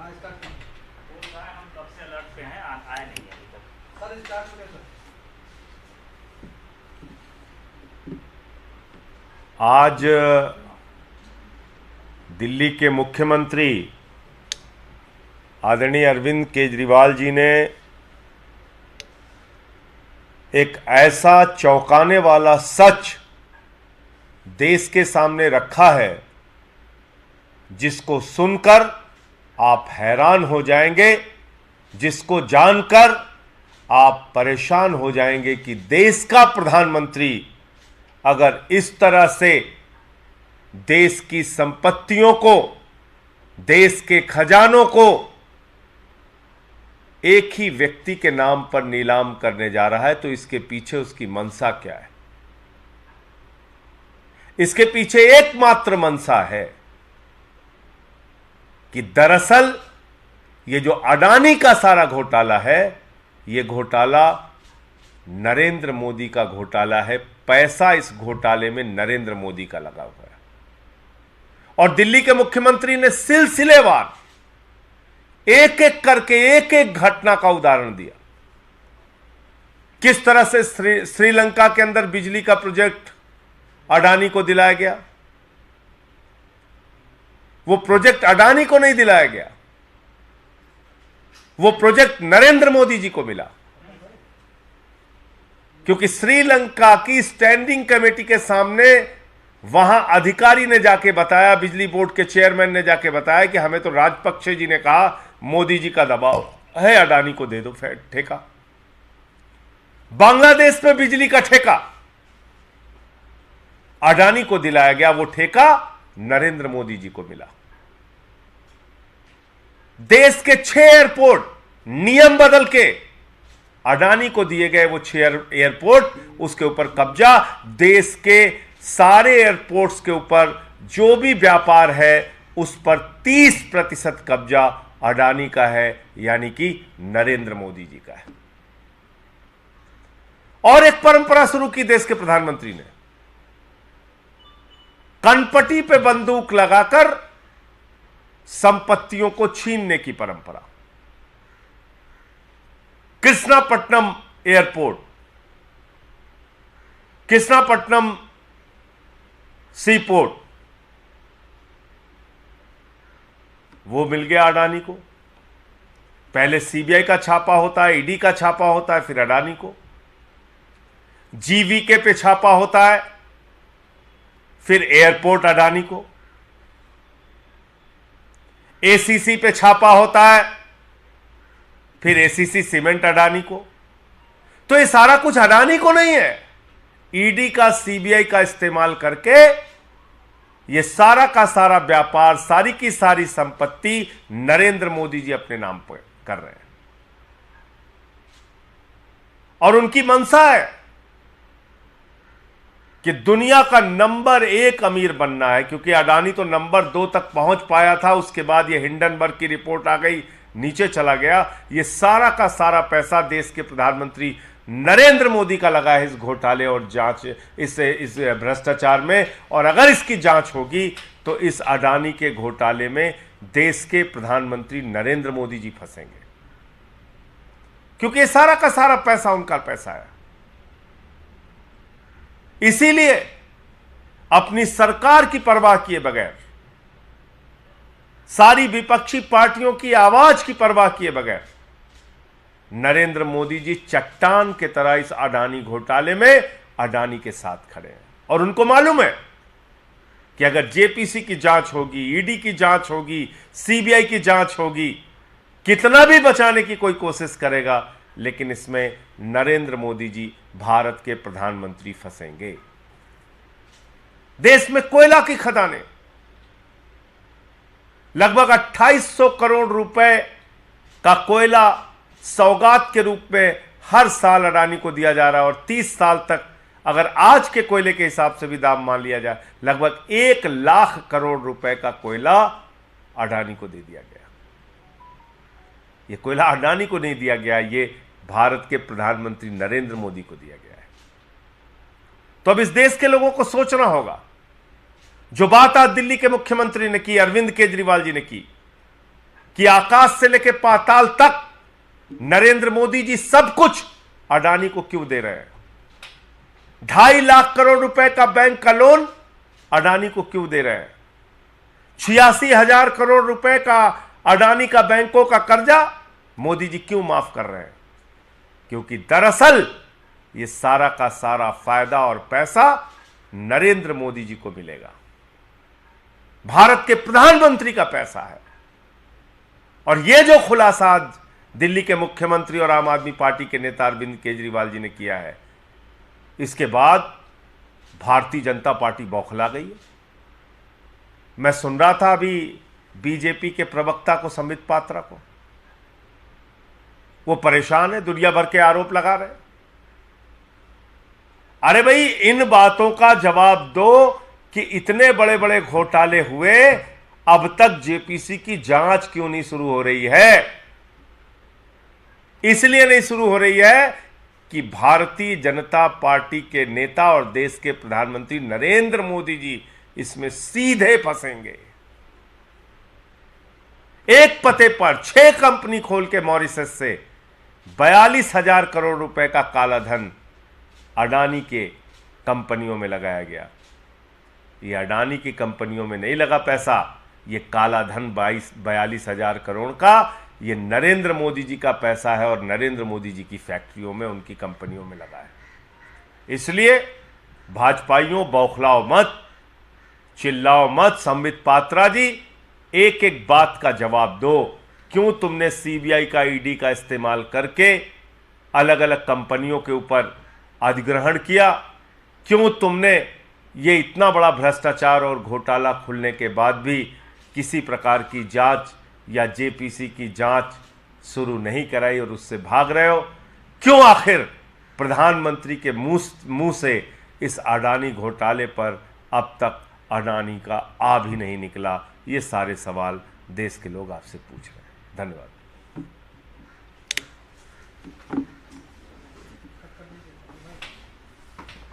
हम कब से अलर्ट पे हैं, आए नहीं अभी तक। सर स्टार्ट हो गया सर। आज दिल्ली के मुख्यमंत्री आदरणीय अरविंद केजरीवाल जी ने एक ऐसा चौंकाने वाला सच देश के सामने रखा है जिसको सुनकर आप हैरान हो जाएंगे, जिसको जानकर आप परेशान हो जाएंगे कि देश का प्रधानमंत्री अगर इस तरह से देश की संपत्तियों को, देश के खजानों को एक ही व्यक्ति के नाम पर नीलाम करने जा रहा है तो इसके पीछे उसकी मंशा क्या है। इसके पीछे एकमात्र मंशा है कि दरअसल ये जो अडानी का सारा घोटाला है, ये घोटाला नरेंद्र मोदी का घोटाला है। पैसा इस घोटाले में नरेंद्र मोदी का लगा हुआ है और दिल्ली के मुख्यमंत्री ने सिलसिलेवार एक एक करके एक एक घटना का उदाहरण दिया। किस तरह से श्रीलंका के अंदर बिजली का प्रोजेक्ट अडानी को दिलाया गया, वो प्रोजेक्ट अडानी को नहीं दिलाया गया, वो प्रोजेक्ट नरेंद्र मोदी जी को मिला, क्योंकि श्रीलंका की स्टैंडिंग कमेटी के सामने वहां अधिकारी ने जाके बताया, बिजली बोर्ड के चेयरमैन ने जाके बताया कि हमें तो राजपक्षे जी ने कहा मोदी जी का दबाव है, अडानी को दे दो ठेका। बांग्लादेश में बिजली का ठेका अडानी को दिलाया गया, वो ठेका नरेंद्र मोदी जी को मिला। देश के 6 एयरपोर्ट नियम बदल के अडानी को दिए गए, वो 6 एयरपोर्ट, उसके ऊपर कब्जा। देश के सारे एयरपोर्ट्स के ऊपर जो भी व्यापार है उस पर 30% कब्जा अडानी का है, यानी कि नरेंद्र मोदी जी का है। और एक परंपरा शुरू की देश के प्रधानमंत्री ने, कनपटी पे बंदूक लगाकर संपत्तियों को छीनने की परंपरा। कृष्णापट्टनम एयरपोर्ट, कृष्णापट्टनम सीपोर्ट, वो मिल गया अडानी को। पहले सीबीआई का छापा होता है, ईडी का छापा होता है, फिर अडानी को। जीवीके पे छापा होता है, फिर एयरपोर्ट अडानी को। एसीसी पे छापा होता है, फिर एसीसी सीमेंट अडानी को। तो ये सारा कुछ अडानी को नहीं है, ईडी का, सीबीआई का इस्तेमाल करके ये सारा का सारा व्यापार, सारी की सारी संपत्ति नरेंद्र मोदी जी अपने नाम पर कर रहे हैं। और उनकी मंशा है कि दुनिया का नंबर 1 अमीर बनना है, क्योंकि अडानी तो नंबर 2 तक पहुंच पाया था, उसके बाद ये हिंडनबर्ग की रिपोर्ट आ गई, नीचे चला गया। ये सारा का सारा पैसा देश के प्रधानमंत्री नरेंद्र मोदी का लगा है इस घोटाले और जांच, इस भ्रष्टाचार में। और अगर इसकी जांच होगी तो इस अडानी के घोटाले में देश के प्रधानमंत्री नरेंद्र मोदी जी फंसेंगे, क्योंकि ये सारा का सारा पैसा उनका पैसा है। इसीलिए अपनी सरकार की परवाह किए बगैर, सारी विपक्षी पार्टियों की आवाज की परवाह किए बगैर नरेंद्र मोदी जी चट्टान के तरह इस अडानी घोटाले में अडानी के साथ खड़े हैं। और उनको मालूम है कि अगर जेपीसी की जांच होगी, ईडी की जांच होगी, सीबीआई की जांच होगी, कितना भी बचाने की कोई कोशिश करेगा, लेकिन इसमें नरेंद्र मोदी जी भारत के प्रधानमंत्री फंसेंगे। देश में कोयला की खदानें, लगभग 2800 करोड़ रुपए का कोयला सौगात के रूप में हर साल अडानी को दिया जा रहा है। और 30 साल तक, अगर आज के कोयले के हिसाब से भी दाम मान लिया जाए, लगभग 1 लाख करोड़ रुपए का कोयला अडानी को दे दिया गया। यह कोयला अडानी को नहीं दिया गया, ये भारत के प्रधानमंत्री नरेंद्र मोदी को दिया गया है। तो अब इस देश के लोगों को सोचना होगा, जो बात आज दिल्ली के मुख्यमंत्री ने की, अरविंद केजरीवाल जी ने की, कि आकाश से लेकर पाताल तक नरेंद्र मोदी जी सब कुछ अडानी को क्यों दे रहे हैं? 2.5 लाख करोड़ रुपए का बैंक का लोन अडानी को क्यों दे रहे हैं? 86,000 करोड़ रुपए का अडानी का बैंकों का कर्जा मोदी जी क्यों माफ कर रहे हैं? क्योंकि दरअसल ये सारा का सारा फायदा और पैसा नरेंद्र मोदी जी को मिलेगा, भारत के प्रधानमंत्री का पैसा है। और यह जो खुलासा आज दिल्ली के मुख्यमंत्री और आम आदमी पार्टी के नेता अरविंद केजरीवाल जी ने किया है, इसके बाद भारतीय जनता पार्टी बौखला गई है। मैं सुन रहा था अभी बीजेपी के प्रवक्ता को, संबित पात्रा को, वो परेशान है, दुनिया भर के आरोप लगा रहे हैं। अरे भाई, इन बातों का जवाब दो कि इतने बड़े बड़े घोटाले हुए, अब तक जेपीसी की जांच क्यों नहीं शुरू हो रही है? इसलिए नहीं शुरू हो रही है कि भारतीय जनता पार्टी के नेता और देश के प्रधानमंत्री नरेंद्र मोदी जी इसमें सीधे फंसेंगे। एक पते पर 6 कंपनी खोल के मॉरिशस से 42,000 करोड़ रुपए का काला धन अडानी के कंपनियों में लगाया गया। ये अडानी की कंपनियों में नहीं लगा पैसा, ये काला धन 42,000 करोड़ का ये नरेंद्र मोदी जी का पैसा है और नरेंद्र मोदी जी की फैक्ट्रियों में, उनकी कंपनियों में लगा है। इसलिए भाजपाइयों, बौखलाओ मत, चिल्लाओ मत। संबित पात्रा जी, एक एक बात का जवाब दो। क्यों तुमने सीबीआई का, ईडी का इस्तेमाल करके अलग अलग कंपनियों के ऊपर अधिग्रहण किया? क्यों तुमने ये इतना बड़ा भ्रष्टाचार और घोटाला खुलने के बाद भी किसी प्रकार की जांच या जेपीसी की जांच शुरू नहीं कराई और उससे भाग रहे हो? क्यों आखिर प्रधानमंत्री के मुंह से इस अडानी घोटाले पर अब तक अडानी का आ भी नहीं निकला? ये सारे सवाल देश के लोग आपसे पूछ रहे हैं। धन्यवाद।